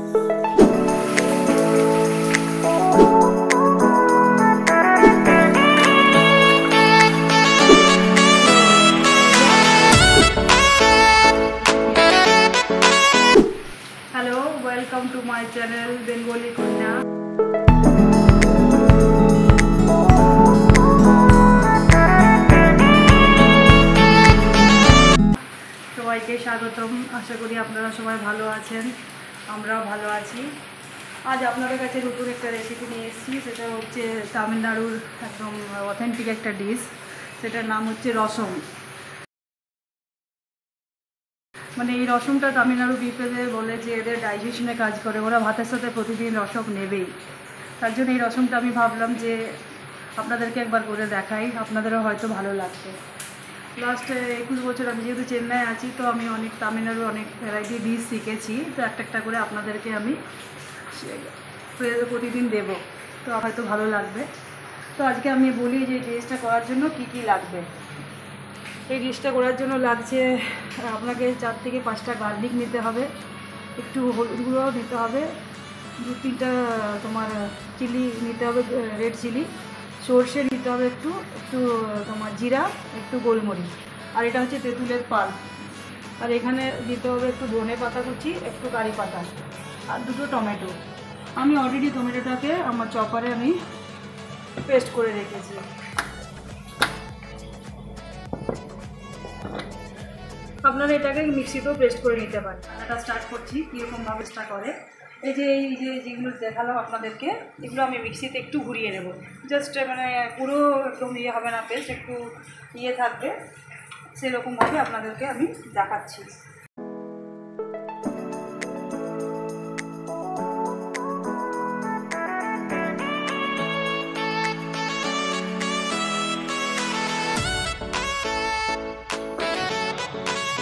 Welcome to my channel Bengali Kanya. সবাইকে স্বাগতম। আশা করি আপনারা সবাই ভালো আছেন, আমরাও ভালো আছি। আজ আপনাদের কাছে নতুন একটা রেসিপি নিয়ে এসেছি। সেটা হচ্ছে তামিলনাড়ুর একদম অথেন্টিক একটা ডিশ, সেটার নাম হচ্ছে রসম। মানে এই রসমটা তামিলনাড়ু পিপলদের বলে যে এদের ডাইজেশনে কাজ করে, ওরা ভাতের সাথে প্রতিদিন রসম নেবেই। তার জন্য এই রসমটা আমি ভাবলাম যে আপনাদেরকে একবার করে দেখাই, আপনাদেরও হয়তো ভালো লাগবে। লাস্ট 21 বছর আমি যেহেতু চেন্নাই আছি, তো আমি অনেক তামিলনাড়ুর অনেক ভ্যারাইটি ডিশ শিখেছি। তো একটা করে আপনাদেরকে আমি প্রতিদিন দেবো, তো হয়তো ভালো লাগবে। তো আজকে আমি বলি যে ডিশটা করার জন্য কি কি লাগবে। এই ডিশটা করার জন্য লাগছে আপনাকে 4 থেকে 5টা গার্লিক নিতে হবে, একটু হলুদ গুঁড়ো নিতে হবে, 2-3টা তোমার চিলি নিতে হবে, রেড চিলি, সর্ষে নিতে হবে একটু তোমার জিরা, একটু গোলমরিচ, আর এটা হচ্ছে তেঁতুলের পাল্প। আর এখানে দিতে হবে একটু ধনে পাতা কুচি, একটু কারি পাতা, আর 2টো টমেটো। আমি অলরেডি টমেটোটাকে আমার চপারে আমি পেস্ট করে রেখেছি। আপনারা এটাকে মিক্সিতেও পেস্ট করে নিতে পারেন। এটা স্টার্ট করছি কীরকমভাবে স্টার্ট করে। এই যে যেগুলো দেখালাম আপনাদেরকে, এগুলো আমি মিক্সিতে একটু ঘুরিয়ে নেব। জাস্ট মানে পুরো একদম ইয়ে হবে না, পেস্ট একটু ইয়ে থাকবে, সেরকমভাবে আপনাদেরকে আমি দেখাচ্ছি।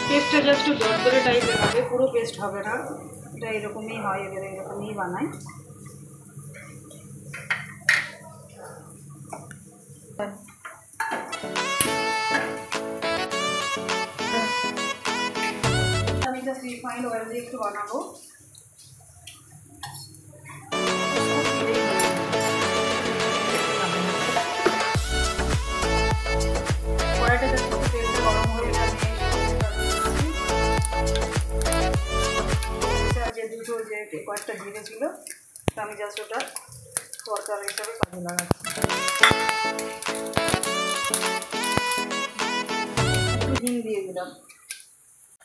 পেস্টটা জাস্ট একটু দরদরে টাইপের হবে, পুরো পেস্ট হবে না। এটা এরকমই হয়, এবার এরকমই বানায়। আমি জাস্ট রিফাইন্ড অয়েল দিয়ে একটু বানাবো। কড়াইটা জাস্ট একটু তেলটা গরম হয়ে গেলে দুটো যে কয়েকটা জিরে ছিল, তো আমি জাস্ট ওটা তরকারি হিসাবে কাজে লাগাচ্ছি। একটু হিং দিয়ে দিলাম।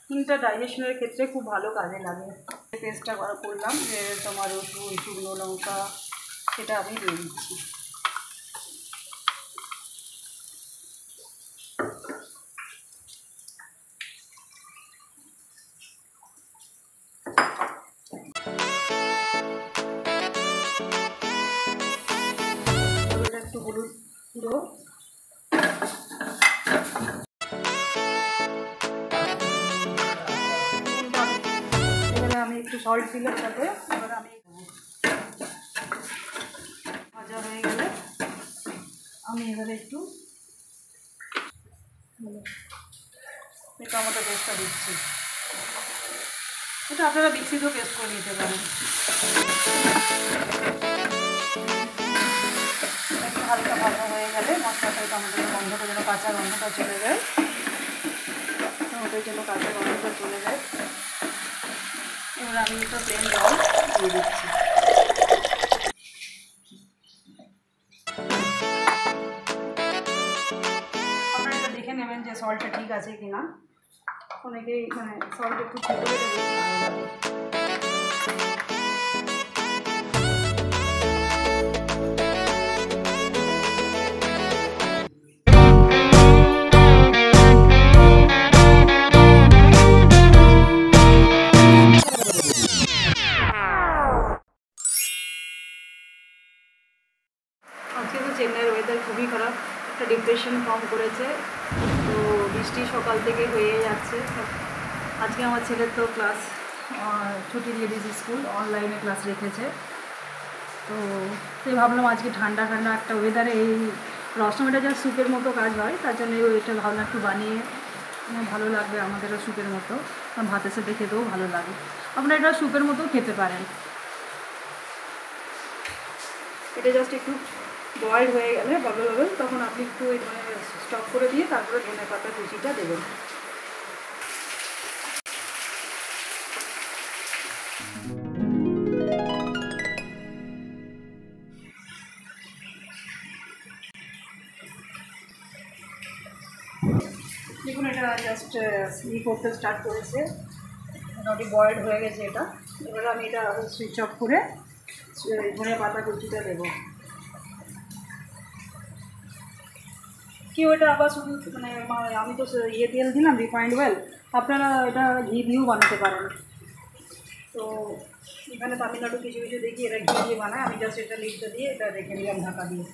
হিংটা ডাইজেশনের ক্ষেত্রে খুব ভালো কাজে লাগে। পেস্টটা করলাম যে তোমার রসুন, শুকনো লঙ্কা, সেটা আমি দিয়ে দিচ্ছি। একটু হলুদ গুঁড়ো, এবারে আমি একটু সল্ট দিলাম সাথে। এবারে আমি ভাজা হয়ে গেলে আমি এবারে একটু টমেটো পেস্টটা দিচ্ছি। এটা আপনারা মিক্সিতেও পেস্ট করে নিতে পারেন। একটু হালকা ভাজা হয়ে গেলে মশলাটা, টমেটোর গন্ধটা যেন, কাঁচা গন্ধটা চলে যায়, টমেটোর যেন কাঁচা গন্ধটা চলে যায়। এবার আমি একটু প্লেন জল দিয়ে দিচ্ছি। আপনারা এটা দেখে নেবেন যে সল্টটা ঠিক আছে কিনা। অনেকেই মানে সল্ট একটু ঠিক করে বেশি ভালো লাগে। আজকে তো চেন্নাইয়ের ওয়েদার খুবই খারাপ, একটা ডিপ্রেশন ফর্ম করেছে। তো বৃষ্টি সকাল থেকে হয়ে যাচ্ছে। আজকে আমার ছেলের তো ক্লাস ছুটি দিয়ে দিয়েছে, স্কুল অনলাইনে ক্লাস রেখেছে। তো তাই ভাবলাম আজকে ঠান্ডা ঠান্ডা একটা ওয়েদারে এই রসমটা যা স্যুপের মতো কাজ হয়, তার জন্য এটা ভাবলাম একটু বানিয়ে ভালো লাগবে আমাদেরও স্যুপের মতো, ভাতের সাথে খেতেও ভালো লাগে। আপনারা এটা স্যুপের মতো খেতে পারেন। এটা জাস্ট একটু বয়েল হয়ে গেলে বাবল বাবল, তখন আপনি একটু মানে স্টপ করে দিয়ে তারপরে ধনে পাতা কুচিটা দেবেন। দেখুন এটা জাস্ট করতে স্টার্ট করেছে, মোটামুটি বয়েলড হয়ে গেছে এটা। এবার আমি এটা সুইচ অফ করে ধনে পাতা কুচিটা দেবো। কেউ এটা আবার শুধু মানে আমি তো তেল দিলাম রিফাইন্ড অয়েল, আপনারা এটা ঘি দিয়েও বানাতে পারেন। তো এখানে তামিলনাড়ু কিছু কিছু দেখি এরা ঘি দিয়ে বানায়, আমি জাস্ট এটা লিখতে দিয়ে এটা রেখে দিলাম ঢাকা দিয়ে।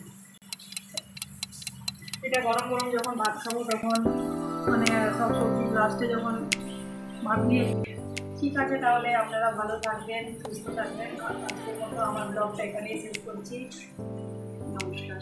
এটা গরম গরম যখন ভাত খাবো তখন মানে সব সবজি লাস্টে যখন ভাত নিয়ে। ঠিক আছে, তাহলে আপনারা ভালো থাকবেন, সুস্থ থাকবেন। আজকের মতো আমার ব্লগটা এখানেই শেষ করছি। নমস্কার।